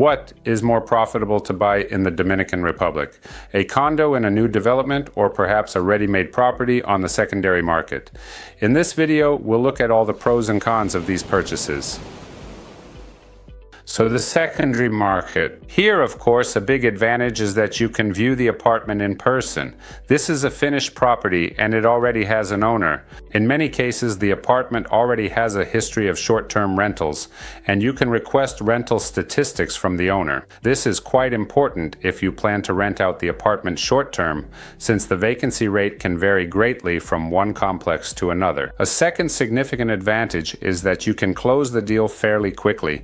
What is more profitable to buy in the Dominican Republic? A condo in a new development, or perhaps a ready-made property on the secondary market? In this video, we'll look at all the pros and cons of these purchases. So the secondary market. Here, of course, a big advantage is that you can view the apartment in person. This is a finished property and it already has an owner. In many cases, the apartment already has a history of short-term rentals, and you can request rental statistics from the owner. This is quite important if you plan to rent out the apartment short-term, since the vacancy rate can vary greatly from one complex to another. A second significant advantage is that you can close the deal fairly quickly.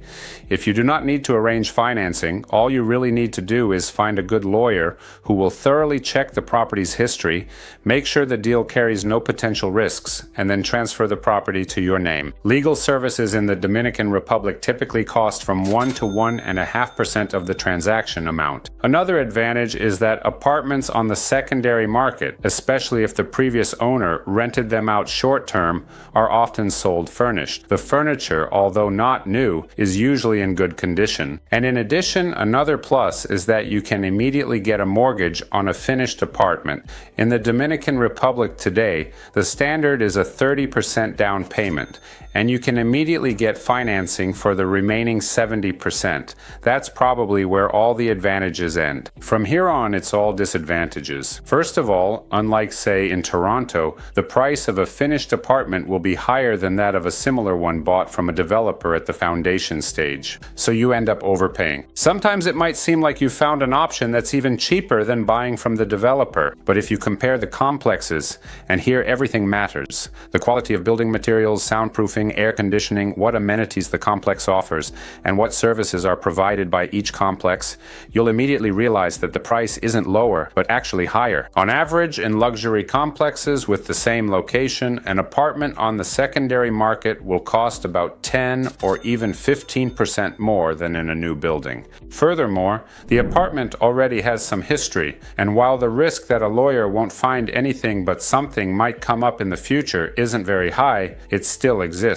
If you do not need to arrange financing, all you really need to do is find a good lawyer who will thoroughly check the property's history, make sure the deal carries no potential risks, and then transfer the property to your name. Legal services in the Dominican Republic typically cost from 1 to 1.5% of the transaction amount. Another advantage is that apartments on the secondary market, especially if the previous owner rented them out short-term, are often sold furnished. The furniture, although not new, is usually in good condition. And in addition, another plus is that you can immediately get a mortgage on a finished apartment. In the Dominican Republic today, the standard is a 30% down payment, and you can immediately get financing for the remaining 70%. That's probably where all the advantages end. From here on, it's all disadvantages. First of all, unlike say in Toronto, the price of a finished apartment will be higher than that of a similar one bought from a developer at the foundation stage, so you end up overpaying. Sometimes it might seem like you found an option that's even cheaper than buying from the developer, but if you compare the complexes, and here everything matters, the quality of building materials, soundproofing, air conditioning, what amenities the complex offers, and what services are provided by each complex, you'll immediately realize that the price isn't lower, but actually higher. On average, in luxury complexes with the same location, an apartment on the secondary market will cost about 10 or even 15% more than in a new building. Furthermore, the apartment already has some history, and while the risk that a lawyer won't find anything but something might come up in the future isn't very high, it still exists.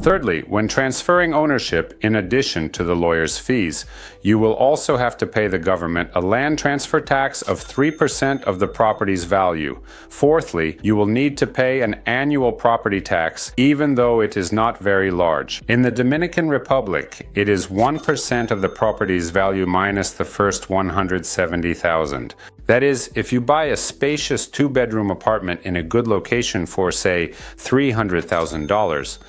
Thirdly, when transferring ownership, in addition to the lawyer's fees, you will also have to pay the government a land transfer tax of 3% of the property's value. Fourthly, you will need to pay an annual property tax, even though it is not very large. In the Dominican Republic, it is 1% of the property's value minus the first $170,000. That is, if you buy a spacious two-bedroom apartment in a good location for, say, $300,000,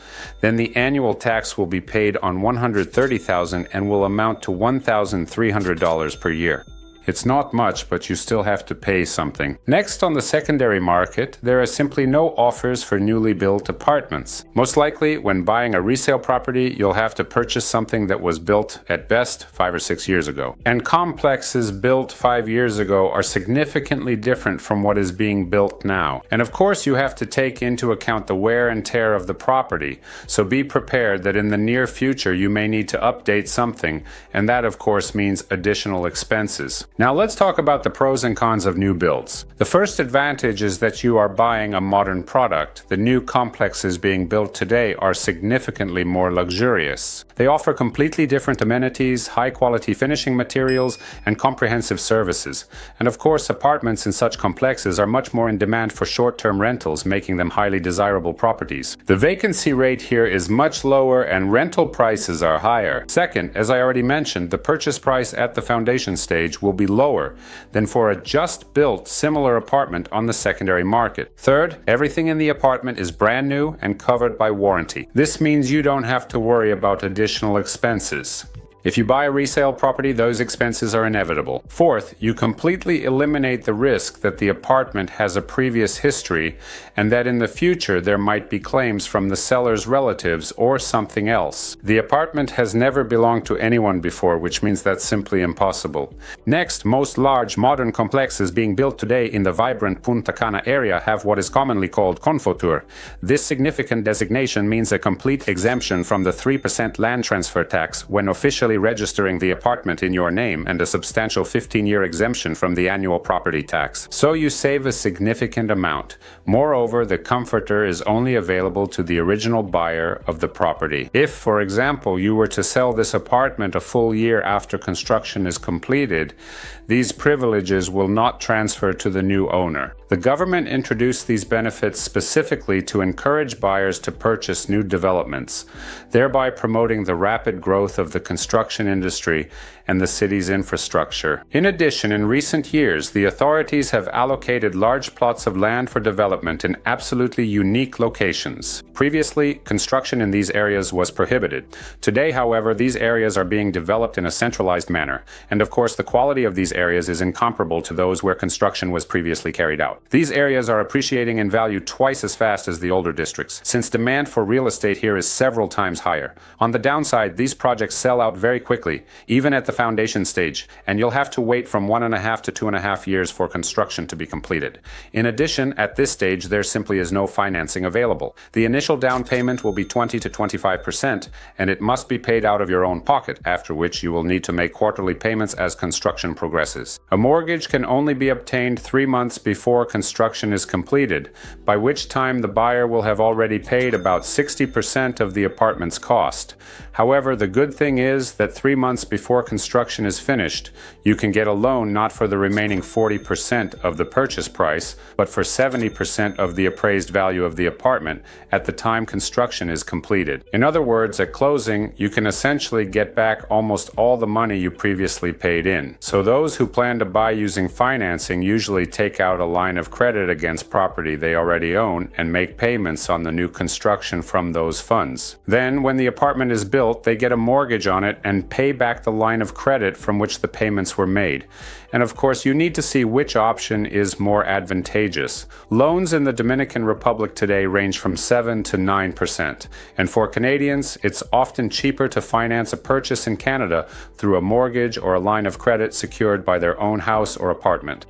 then the annual tax will be paid on $130,000 and will amount to $1,300 per year. It's not much, but you still have to pay something. Next, on the secondary market, there are simply no offers for newly built apartments. Most likely, when buying a resale property, you'll have to purchase something that was built at best 5 or 6 years ago. And complexes built 5 years ago are significantly different from what is being built now. And of course, you have to take into account the wear and tear of the property. So be prepared that in the near future, you may need to update something, and that of course means additional expenses. Now let's talk about the pros and cons of new builds. The first advantage is that you are buying a modern product. The new complexes being built today are significantly more luxurious. They offer completely different amenities, high-quality finishing materials, and comprehensive services. And of course, apartments in such complexes are much more in demand for short-term rentals, making them highly desirable properties. The vacancy rate here is much lower and rental prices are higher. Second, as I already mentioned, the purchase price at the foundation stage will be lower than for a just-built similar apartment on the secondary market. Third, everything in the apartment is brand new and covered by warranty. This means you don't have to worry about additional expenses. If you buy a resale property, those expenses are inevitable. Fourth, you completely eliminate the risk that the apartment has a previous history and that in the future there might be claims from the seller's relatives or something else. The apartment has never belonged to anyone before, which means that's simply impossible. Next, most large modern complexes being built today in the vibrant Punta Cana area have what is commonly called confotur. This significant designation means a complete exemption from the 3% land transfer tax when officially simply registering the apartment in your name and a substantial 15-year exemption from the annual property tax. So you save a significant amount. Moreover, the comforter is only available to the original buyer of the property. If, for example, you were to sell this apartment a full year after construction is completed, these privileges will not transfer to the new owner. The government introduced these benefits specifically to encourage buyers to purchase new developments, thereby promoting the rapid growth of the construction industry and the city's infrastructure. In addition, in recent years, the authorities have allocated large plots of land for development in absolutely unique locations. Previously, construction in these areas was prohibited. Today, however, these areas are being developed in a centralized manner, and of course the quality of these areas is incomparable to those where construction was previously carried out. These areas are appreciating in value twice as fast as the older districts, since demand for real estate here is several times higher. On the downside, these projects sell out very quickly, even at the foundation stage, and you'll have to wait from 1.5 to 2.5 years for construction to be completed. In addition, at this stage, there simply is no financing available. The initial down payment will be 20 to 25%, and it must be paid out of your own pocket, after which you will need to make quarterly payments as construction progresses. A mortgage can only be obtained 3 months before construction is completed, by which time the buyer will have already paid about 60% of the apartment's cost. However, the good thing is that 3 months before construction is finished, you can get a loan not for the remaining 40% of the purchase price, but for 70% of the appraised value of the apartment at the time construction is completed. In other words, at closing, you can essentially get back almost all the money you previously paid in. So those who plan to buy using financing usually take out a line of credit against property they already own and make payments on the new construction from those funds. Then, when the apartment is built, they get a mortgage on it and pay back the line of credit from which the payments were made. And of course, you need to see which option is more advantageous. Loans in the Dominican Republic today range from 7 to 9%. And for Canadians, it's often cheaper to finance a purchase in Canada through a mortgage or a line of credit secured by their own house or apartment.